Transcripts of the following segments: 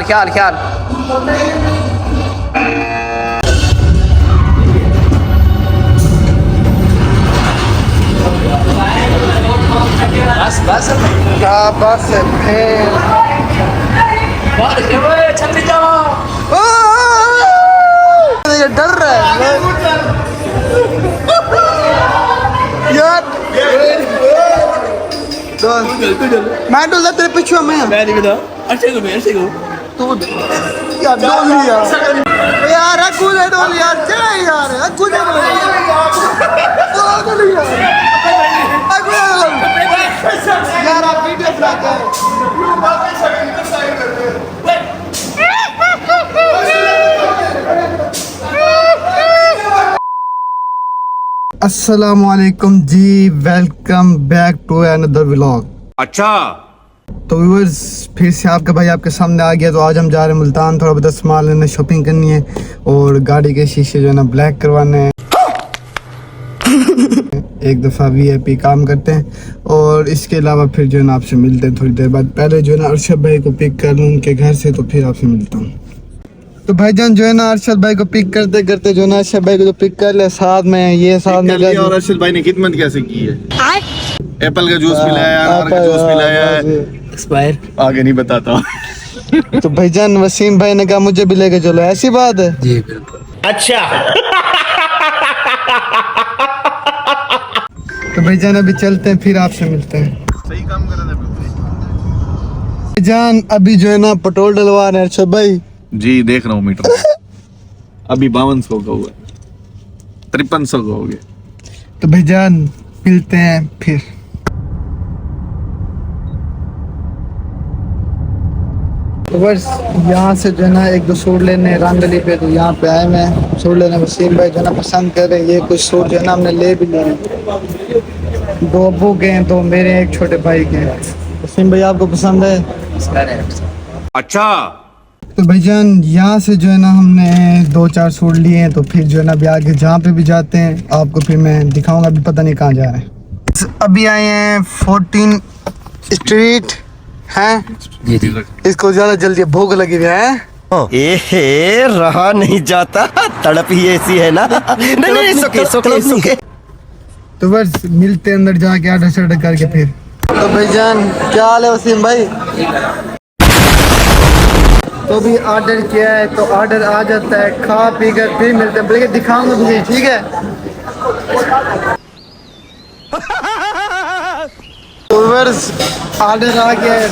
ख्याल ख्याल ख्याल। बस बस क्या बस है छत जाओ। ये डर रहा है यार। मैं डोला तेरे पीछे मैं नहीं बता। अच्छे को तू यार डोल यार यार कूदे डोल यार चले यार कूदे डोल यार आप वीडियो बनाते हैं। अस्सलामुअलैकुम जी, welcome back to another vlog. अच्छा तो व्यूअर्स फिर से आपका भाई आपके सामने आ गया। तो आज हम जा रहे हैं मुल्तान, थोड़ा बहुत सामान लेने, शॉपिंग करनी है और गाड़ी के शीशे जो है ना ब्लैक करवाने हैं। एक दफ़ा वीआईपी काम करते हैं और इसके अलावा फिर जो है ना आपसे मिलते हैं थोड़ी देर बाद। पहले जो है ना अरशद भाई को पिक कर लूँ उनके घर से, तो फिर आपसे मिलता हूँ। तो भाईजान जो है ना अरशद भाई को पिक करते करते जो है ना अरशद भाई को जो पिक कर लिया, साथ में ये साथ में और अरशद भाई ने खिदमत कैसे की है? एप्पल का जूस पिलाया, अनार का जूस पिलाया, एक्सपायर आगे नहीं बताता। तो भाईजान वसीम भाई ने कहा मुझे भी लेके चलो, ऐसी बात है जी बिल्कुल। अच्छा तो भाईजान अभी चलते हैं, फिर आपसे मिलते हैं। सही काम कर रहे थे भाईजान अभी जो है ना पेट्रोल डलवा रहे हैं अरशद भाई। जी, देख रहा हूँ मीटर अभी 5200 का हुआ, 5300 का हो गया। तो भाईजान मिलते हैं फिर। तो बस यहाँ से जो है ना एक दो सूट लेने रामगली पे, तो यहाँ पे आए मैं सूट लेने। वसीम भाई जो है ना पसंद कर रहे हैं ये कुछ सूट जो है ना हमने ले भी लिए हैं। दो अब्बू के हैं, दो मेरे हैं, एक छोटे भाई के हैं। वसीम भाई आपको पसंद है? अच्छा तो भाईजान यहाँ से जो है ना हमने दो चार सूट लिए हैं। तो फिर जो है ना अभी आगे जहाँ पे भी जाते हैं आपको फिर मैं दिखाऊंगा, अभी पता नहीं कहाँ जा रहे हैं। अभी आए हैं 14 स्ट्रीट हैं। जी जी। इसको ज्यादा जल्दी भूख लगी हुई है। एहे रहा नहीं जाता, तड़प ही ऐसी है ना। नहीं सुके। तो बस मिलते हैं अंदर जाके आर्डर शर्डर करके फिर। तो भाईजान क्या हाल है वसीम भाई? तो भी ऑर्डर किया है तो ऑर्डर आ जाता है, खा पी कर फिर मिलते हैं। बल्कि दिखाऊंगा तुझे, ठीक है? तो बस ऑर्डर आ गया है।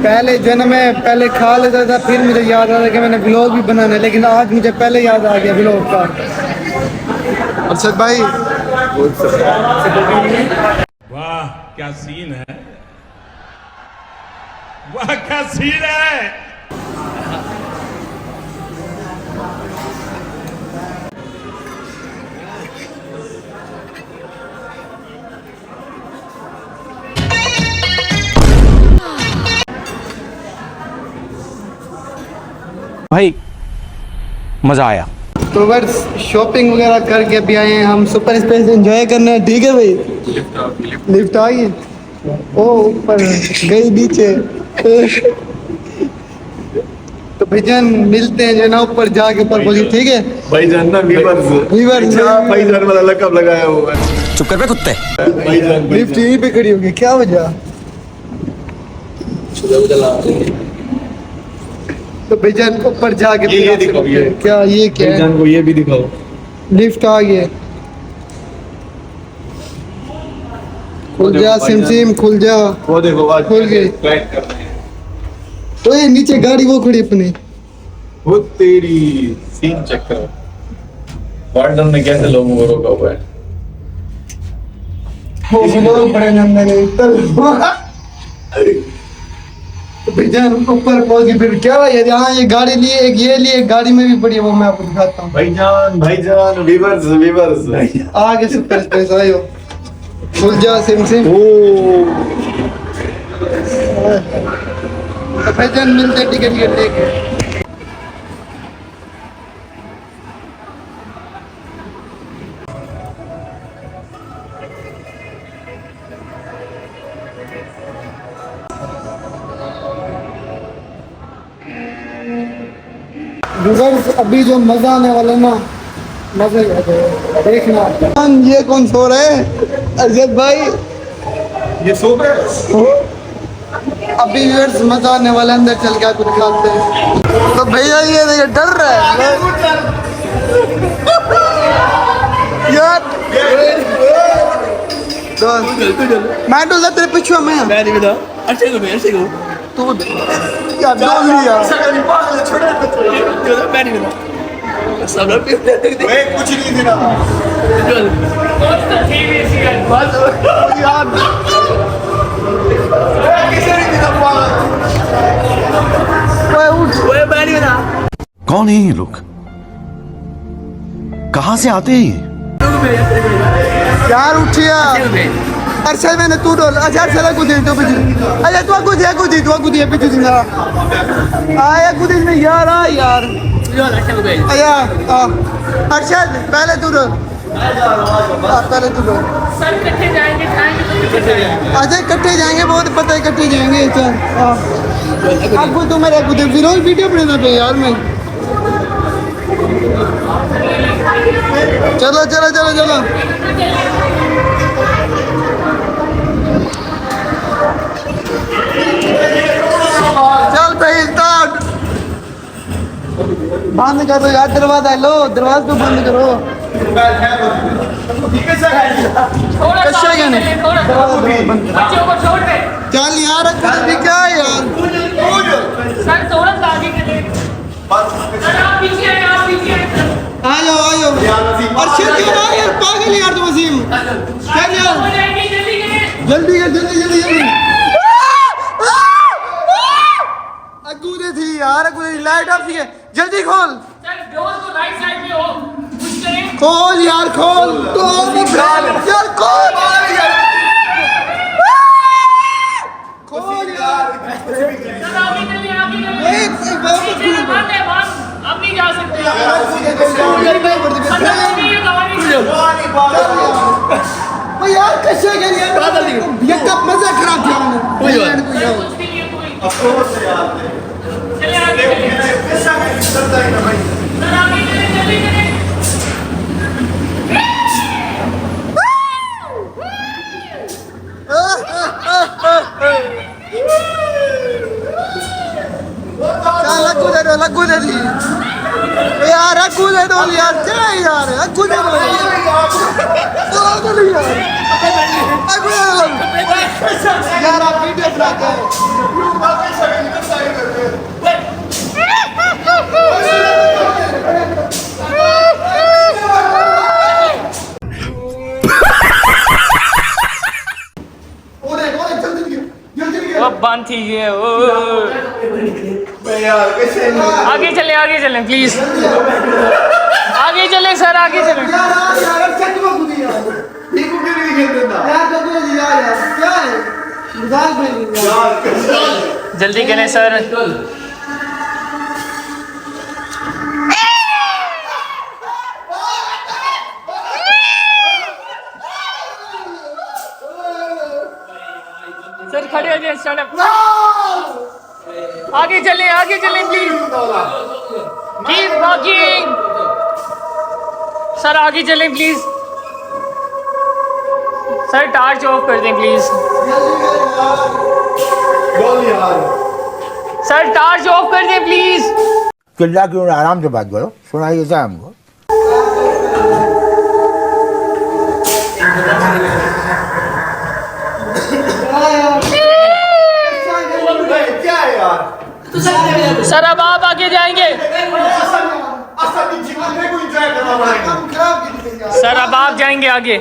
पहले जो है ना मैं पहले खा लेता था, फिर मुझे याद आ रहा कि मैंने ब्लॉग भी बनाना है, लेकिन आज मुझे पहले याद आ गया ब्लॉग का। अरशद भाई वाह क्या सीन है, वाह क्या सीन है। भाई मजा आया। तो बस शॉपिंग वगैरह करके अभी आए हैं हम सुपर स्पेस एंजॉय करने, ठीक है भाई? लिफ्ट आ गई, ओ ऊपर गई नीचे। तो भाईजान मिलते हैं जो ना ऊपर जाके ऊपर पहुंचे, ठीक है? भाईजान ना वीवर्स भाईजान वाला लकब लगाया हुआ है। चुप कर बे कुत्ते। भाईजान लिफ्ट यहीं पे खड़ी होगी, क्या वजह? तो भाईजान ऊपर जाके ये दिखाओ, ये क्या, ये क्या है? भाईजान को ये भी दिखाओ। लिफ्ट आ गई, खुल जा सिम खुल जा। वो देखो आज खुल गई। फ्लाइट कर रहे हैं। तो ये नीचे गाड़ी वो खड़ी अपनी। वो तेरी सीन चेक करो, वार्डन ने कैसे लोगों को रोका हुआ है। वो बड़े नंदन है तो भाईजान ऊपर पहुंच गए। फिर क्या यार, यहाँ ये गाड़ी लिए, एक ये लिए, एक गाड़ी में भी पड़ी है, वो मैं आपको दिखाता हूँ। भाईजान वीवर्स आगे से पैसे आयो, खुल जा सिम तो भाईजान मिलते टिकट लेके। व्यूअर्स अभी जो मजा आने वाला ना, मजे देखना। ये कौन सो रहे हैं? अजय भाई ये सो गए। अभी व्यूअर्स मजा आने वाला है, अंदर चल के आपको दिखाते हैं। तो भैया ये देखिए डर रहा है यार। मैं डोला तेरे पीछे में मैं नहीं बता। अच्छे को तू यार डोल लिया। मैं नहीं बता। सब लोग कुछ नहीं देना। यार मैं नहीं बता। कौन है ये लोग? कहां से आते हैं ये? यार उठिया अर्शद मैंने तू डोल। अच्छा अर्शद को दे तो पीछे। अरे तू को दे पीछे ना आया को दे में यार। आ यार आया अर्शद पहले तू डोल। पहले तू डोल। सर इकट्ठे जाएंगे अच्छा इकट्ठे जाएंगे, बहुत पता है इकट्ठे जाएंगे। आपको तो मेरे को दे फिर वीडियो बनाना पे यार मैं। चलो चलो चलो चलो चल भाई स्टार्ट। बंद करो यार दरवाजा। लो दरवाजा तो बंद करो। कैसे गाने बच्चों को छोड़ दे। चल यार कुछ भी क्या है यार। सर थोड़ा सा आगे चले। सर आप पीछे आए, आप पीछे आए। आ जाओ अर्शद क्यों ना यार पागल यार तुम वसीम। चल यार हो जाएगी, जल्दी करें। जल्दी कर जल्दी जल्दी जल्दी। अगूदे थी यार अगूदे लाइट ऑफ है। जल्दी खोल सर डोर तो राइट साइड में हो, कुछ करें। खोल यार खोल तो यार खोल खोल यार। सर आगे चलिए, आगे चलिए। एक पीछे से बंद है, बंद। अब नहीं जा सकते। सर नहीं, ये कहानी से। यार कैसे गए यार। ये कब मजा खराब किया मैंने। सर कुछ भी नहीं है कोई। चलिए आगे चलिए। सर आगे चलिए, जल्दी करें। लगू दे दी यार। अगू दे दो यार। क्या यार अगू दे दो यार। यार आप वीडियो बनाते हैं। वो बंद थी ये। आगे चलें प्लीज। आगे चलें सर, आगे चलें। जल्दी करें सर। सर खड़े हो जाए, स्टैंड अप। आगे चलें प्लीज। Keep walking. सर आगे चलें प्लीज। सर टार्च ऑफ कर दें प्लीज। सर टार्च ऑफ कर दें प्लीज। चिल्ला क्यों, आराम से बात करो, सुनाइए था हमको। सर अब आप आगे जाएंगे। सर अब आप जाएंगे आगे।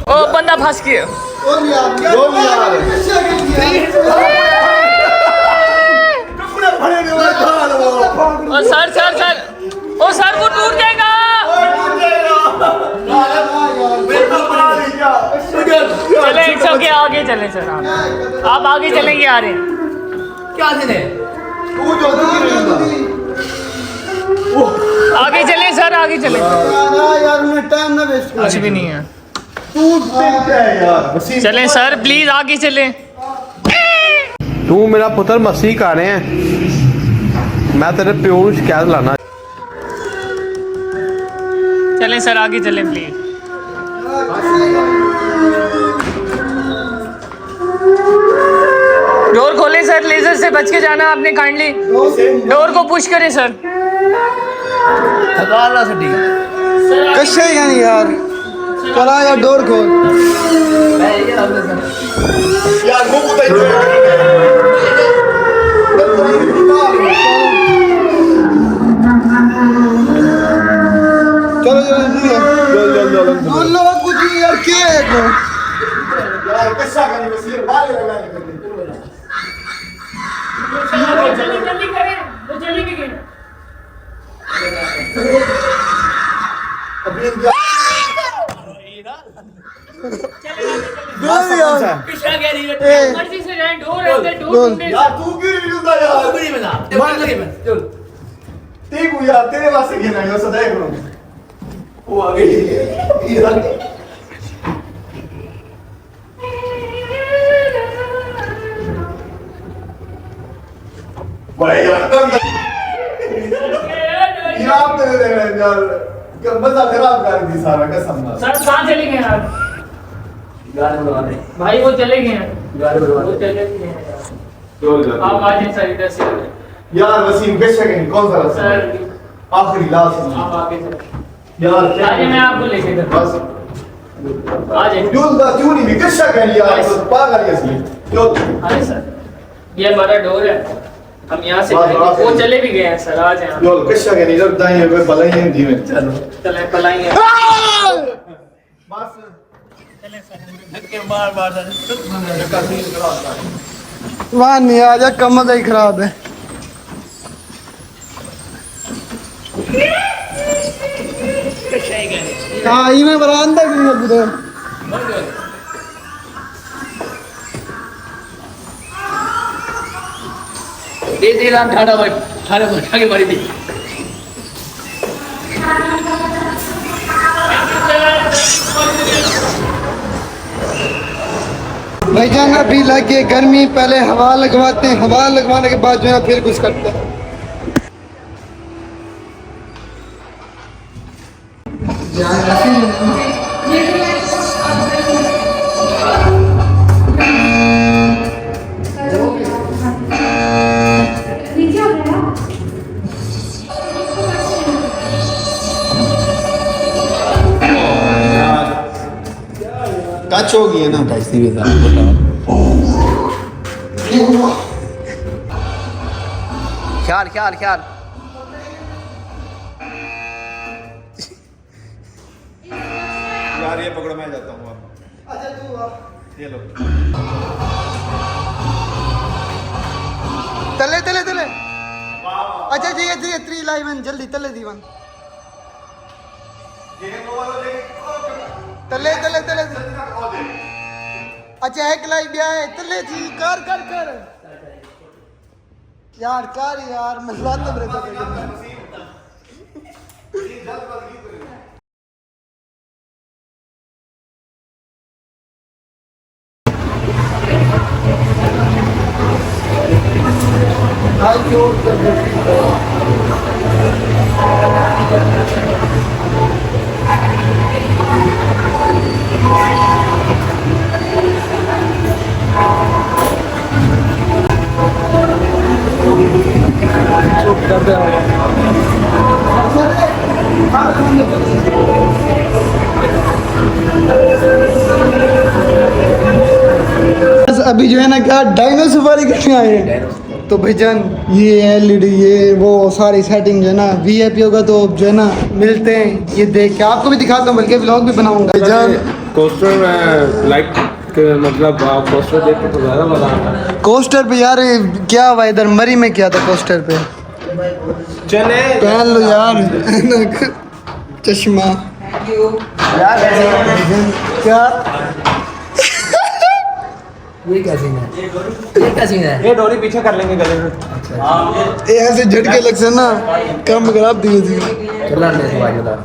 ओ बंदा फंस गया। ओ सर ओ सर वो टूट जाएगा। चले इट्स ओके, आगे चले सर। आप आगे चलेंगे आ रहे हैं। क्या दिन है? आगे चलें सर, आगे चलें। यार उन्हें टाइम ना वेस्ट कुछ भी नहीं है। यार चलें सर प्लीज, आगे चलें। तू मेरा पुत्र मसीह का रहे हैं, मैं तेरे प्यो ਨੂੰ शिकायत लाना। चलें सर, आगे चलें प्लीज। डोर खोलें सर, लेजर से बच के जाना आपने, काइंडली डोर को पुश करें सर। थकाला से ठीक कशे ही नहीं यार, चला यार डोर खोल। यार वो बताइए चलो चलो कुछ यार क्या है तो यार कैसा करें बस ये बाल लगाने के लिए जल्दी करें, वो जल्दी भी गए। किशा कह रही है मर्जी से जाएं, डोर है उधर, डोर ढूंढे। यार तू क्यों नहीं ढूंढता यार बड़ी बना मार लगे मैं चल ठीक हूँ यार तेरे वास्ते खेलना है सदा करो वो आ गई यार भाई यार यार तेरे देख रहे हैं यार मजा खराब कर दी सारा कसम ना सर कहाँ चले गए आप? गाने बनवा दे भाई वो चले गए हैं, गाने बनवा वो दे चले गए हैं। चल जा आप आ जाए सर इधर से। यार वसीम बेशक नहीं कौन सा रास्ता सर आखिरी लास्ट आप आगे चले, यार आ जाए मैं आपको लेके जाता बस हूँ। आ जाए। क्यों क्यों नहीं किसका कह लिया पागल है असली क्यों अरे सर ये हमारा डोर है, हम यहाँ से बस, जाएंगे। बस। वो चले भी गए हैं सर, आ जाए आप। क्यों किसका कह नहीं जब दाएं पे भलाई है धीमे चलो चले पलाएंगे। बस धक्के मार मार दे वहाँ नहीं आ जा, कमर ही खराब है। हाँ ये मैं बरामदा भी नहीं बुरे दे राम ठाड़ा भाई ठाड़े ठाके मारी दी भाईजान अभी लगे गर्मी, पहले हवा लगवाते हैं, हवा लगवाने के बाद जो है फिर कुछ करते हैं। टच हो गई है ना कैसी भी था ख्याल ख्याल ख्याल यार ये पकड़ो मैं जाता हूँ अब ये लो तले तले तले अच्छा ठीक है 3 लाइवन जल्दी तले दीवान तले तले तले अच्छा एक लाइव भी आए तले थी कर कर कर यार कर यार मैं बात तो रहता अभी जो है ना क्या डायनो सफारी करने आए हैं तो भाईजान ये एलईडी ये वो सारी सेटिंग जो है ना वीआईपी होगा तो जो है ना मिलते हैं ये देख के आपको भी दिखाता हूँ बल्कि व्लॉग भी बनाऊंगा भाईजान कोस्टर लाइक मतलब आप कोस्टर देखते तो ज़्यादा मज़ा आता है। कोस्टर पे यार क्या हुआ इधर मरी में क्या था कोस्टर पे चले पहन लो यार चश्मा यार क्या ये क्या सीन है ये क्या सीन है ये डोरी पीछे कर लेंगे गले में। ये ऐसे झटके लग से ना कम खराब दिए थे चला ले से बाजू दा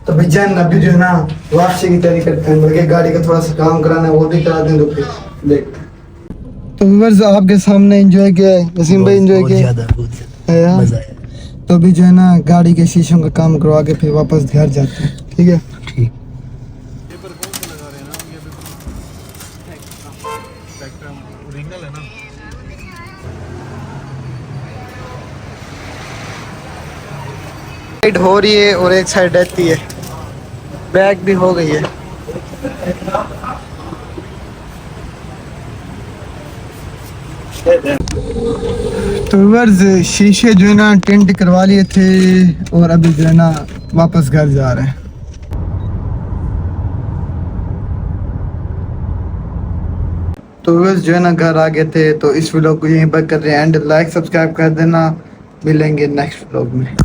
तो भाईजान अभी जो है ना वापसी की तैयारी करते हैं, बल्कि गाड़ी का थोड़ा सा काम कराना है वो भी करा दें। तो फिर देख तो व्यूअर्स आपके सामने एंजॉय किया है, वसीम भाई एंजॉय किया है। तो अभी जो है ना गाड़ी के शीशों का काम करवा के फिर वापस घर जाते हैं, ठीक है। साइड हो रही है और एक साइड रहती है, बैक भी हो गई है। तो व्यूअर्स शीशे जो है ना टेंट करवा लिए थे और अभी जो है ना वापस घर जा रहे हैं। तो व्यूअर्स जो है ना घर आ गए थे, तो इस व्लॉग को यहीं पर कर रहे हैं एंड लाइक सब्सक्राइब कर देना। मिलेंगे नेक्स्ट व्लॉग में।